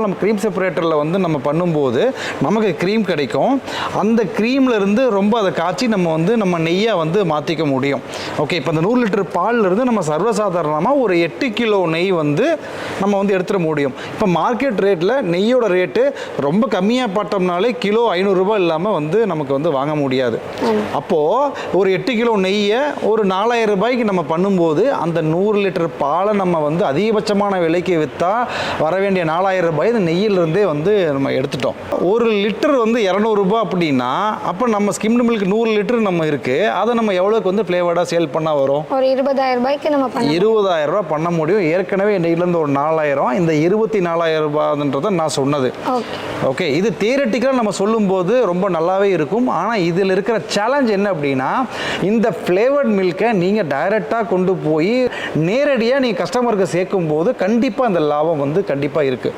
நம்ம க்ரீம் செப்பரேட்டரில் வந்து நம்ம பண்ணும்போது நமக்கு க்ரீம் கிடைக்கும். அந்த க்ரீம்லேருந்து ரொம்ப அதை காய்ச்சி நம்ம வந்து நம்ம நெய்யாக வந்து மாற்றிக்க முடியும். ஓகே, இப்போ இந்த 100 லிட்டர் பால்லேருந்து நம்ம சர்வசாதாரணமாக ஒரு 8 கிலோ நெய் வந்து நம்ம வந்து எடுத்துட முடியும். இப்போ மார்க்கெட் ரேட்டில் நெய்யோட ரேட்டு ரொம்ப கம்மியாக பார்த்தோம்னாலே கிலோ 500 ரூபாய் இல்லாமல் வந்து நமக்கு வந்து வாங்க முடியாது. அப்போது ஒரு 8 கிலோ நெய்யை ஒரு 4000 ரூபாய்க்கு நம்ம பண்ணும்போது அந்த 100 லிட்டர் பாலை நம்ம வந்து அதிகபட்சமான விலைக்கு விற்றா வர வேண்டிய 4000 ரூபாய் இந்த நெய்யிலிருந்தே வந்து நம்ம எடுத்துட்டோம். ஒரு லிட்டர் வந்து 200 ரூபாய் அப்படின்னா அப்போ நம்ம ஸ்கிம்டு மில்க் 100 லிட்டர் நம்ம இருக்குது, அதை நம்ம எவ்வளோக்கு வந்து ஃப்ளேவர்டாக சேல் பண்ணால் வரும்? ஒரு 20000 ரூபாய்க்கு நம்ம 20000 ரூபாய் பண்ண முடியும். ஏற்கனவே நெய்யிலேருந்து ஒரு 4000, இந்த 24000 ரூபாய்ன்றதை நான் சொன்னது. ஓகே, இது தியரட்டிக்கலாக நம்ம சொல்லும்போது ரொம்ப நல்லாவே இருக்கும். ஆனால் இதில் இருக்கிற சேலஞ்ச் என்ன அப்படின்னா, இந்த ஃப்ளேவர்ட் மில்கை நீங்கள் டைரெக்டாக கொண்டு போய் நேரடியாக நீங்கள் கஸ்டமருக்கு சேர்க்கும் போது கண்டிப்பாக அந்த லாபம் வந்து கண்டிப்பாக இருக்குது.